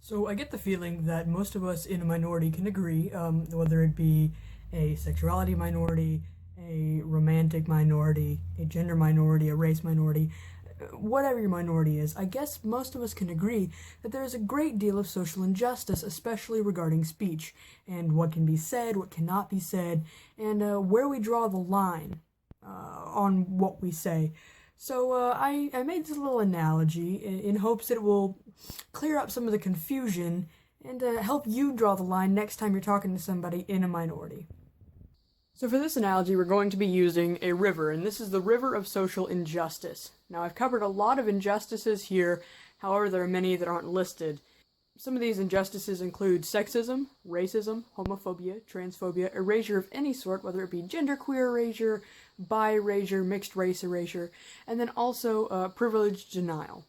So I get the feeling that most of us in a minority can agree, whether it be a sexuality minority, a romantic minority, a gender minority, a race minority, whatever your minority is, I guess most of us can agree that there is a great deal of social injustice, especially regarding speech, and what can be said, what cannot be said, and where we draw the line on what we say. So I made this little analogy in hopes that it will clear up some of the confusion and help you draw the line next time you're talking to somebody in a minority. So for this analogy, we're going to be using a river, and this is the river of social injustice. Now, I've covered a lot of injustices here, however, there are many that aren't listed. Some of these injustices include sexism, racism, homophobia, transphobia, erasure of any sort, whether it be genderqueer erasure, bi erasure, mixed race erasure, and then also privilege denial.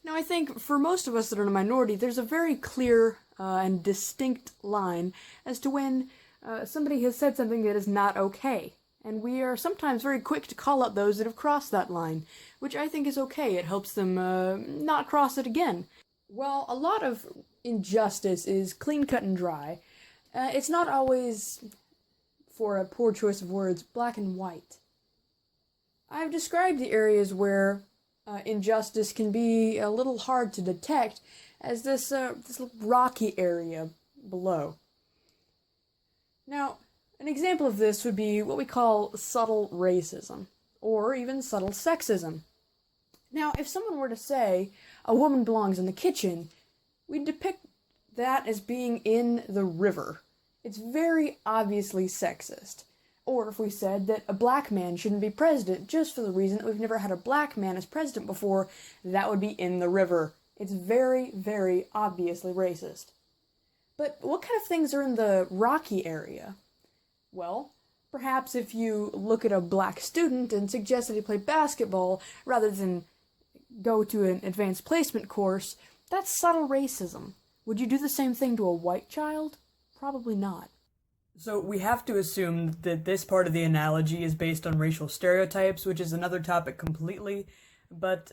Now, I think for most of us that are in a minority, there's a very clear and distinct line as to when somebody has said something that is not okay. And we are sometimes very quick to call out those that have crossed that line, which I think is okay. It helps them not cross it again. Well, a lot of injustice is clean cut and dry. It's not always, for a poor choice of words, black and white. I've described the areas where injustice can be a little hard to detect as this rocky area below. Now, an example of this would be what we call subtle racism, or even subtle sexism. Now, if someone were to say, a woman belongs in the kitchen, we'd depict that as being in the river. It's very obviously sexist. Or if we said that a black man shouldn't be president just for the reason that we've never had a black man as president before, that would be in the river. It's very, very obviously racist. But what kind of things are in the rocky area? Well, perhaps if you look at a black student and suggest that he play basketball rather than go to an advanced placement course, that's subtle racism. Would you do the same thing to a white child? Probably not. So we have to assume that this part of the analogy is based on racial stereotypes, which is another topic completely, but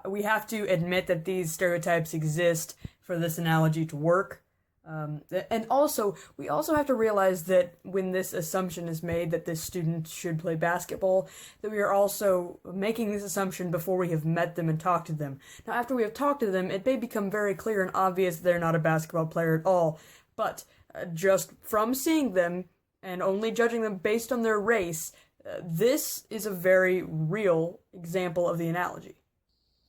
we have to admit that these stereotypes exist for this analogy to work. And also, we also have to realize that when this assumption is made that this student should play basketball, that we are also making this assumption before we have met them and talked to them. Now, after we have talked to them, it may become very clear and obvious they're not a basketball player at all, but just from seeing them and only judging them based on their race, this is a very real example of the analogy.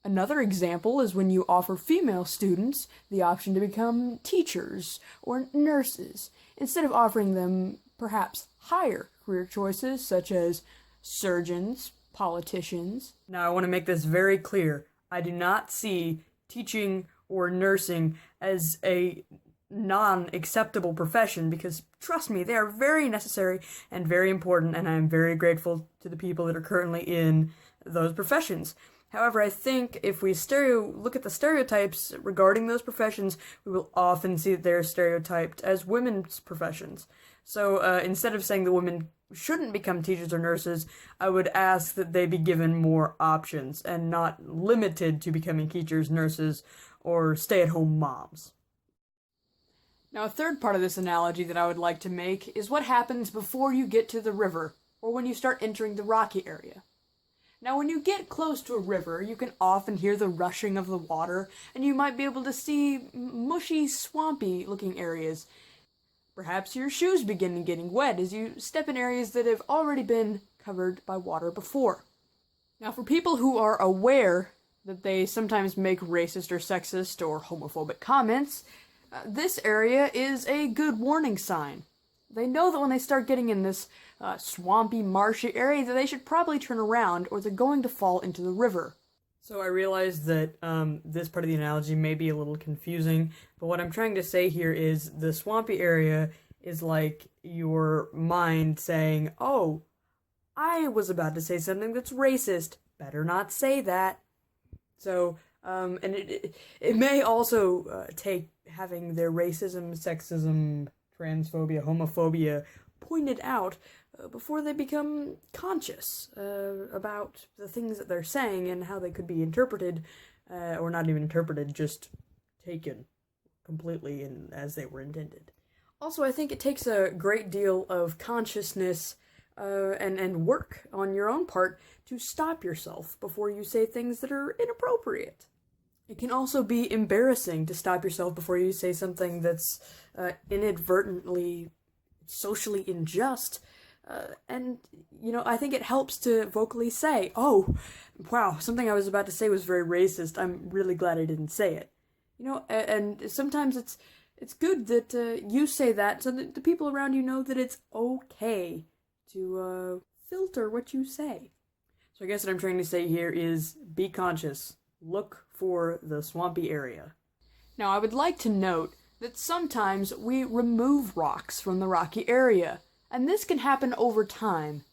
Another example is when you offer female students the option to become teachers or nurses, instead of offering them perhaps higher career choices such as surgeons, politicians. Now, I want to make this very clear. I do not see teaching or nursing as a non-acceptable profession because, trust me, they are very necessary and very important, and I am very grateful to the people that are currently in those professions. However, I think if we look at the stereotypes regarding those professions, we will often see that they're stereotyped as women's professions. So instead of saying that women shouldn't become teachers or nurses, I would ask that they be given more options and not limited to becoming teachers, nurses, or stay-at-home moms. Now, a third part of this analogy that I would like to make is what happens before you get to the river, or when you start entering the rocky area. Now, when you get close to a river, you can often hear the rushing of the water, and you might be able to see mushy, swampy-looking areas. Perhaps your shoes begin getting wet as you step in areas that have already been covered by water before. Now, for people who are aware that they sometimes make racist or sexist or homophobic comments, this area is a good warning sign. They know that when they start getting in this swampy, marshy area that they should probably turn around or they're going to fall into the river. So I realize that this part of the analogy may be a little confusing, but what I'm trying to say here is the swampy area is like your mind saying, oh, I was about to say something that's racist. Better not say that. So, and it may also take having their racism, sexism, transphobia, homophobia pointed out before they become conscious about the things that they're saying and how they could be interpreted, or not even interpreted, just taken, completely as they were intended. Also, I think it takes a great deal of consciousness and work on your own part to stop yourself before you say things that are inappropriate. It can also be embarrassing to stop yourself before you say something that's inadvertently socially unjust. And, I think it helps to vocally say, oh, wow, something I was about to say was very racist. I'm really glad I didn't say it. And sometimes it's good that you say that so that the people around you know that it's okay to filter what you say. So I guess what I'm trying to say here is be conscious. Look for the swampy area. Now, I would like to note that sometimes we remove rocks from the rocky area, and this can happen over time.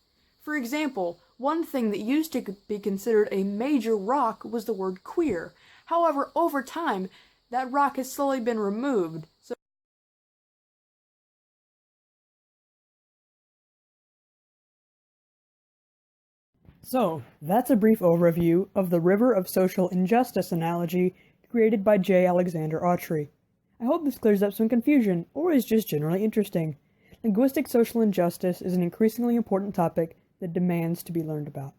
For example, one thing that used to be considered a major rock was the word queer. However, over time, that rock has slowly been removed. So, that's a brief overview of the river of social injustice analogy created by J. Alexander Autry. I hope this clears up some confusion, or is just generally interesting. Linguistic social injustice is an increasingly important topic that demands to be learned about.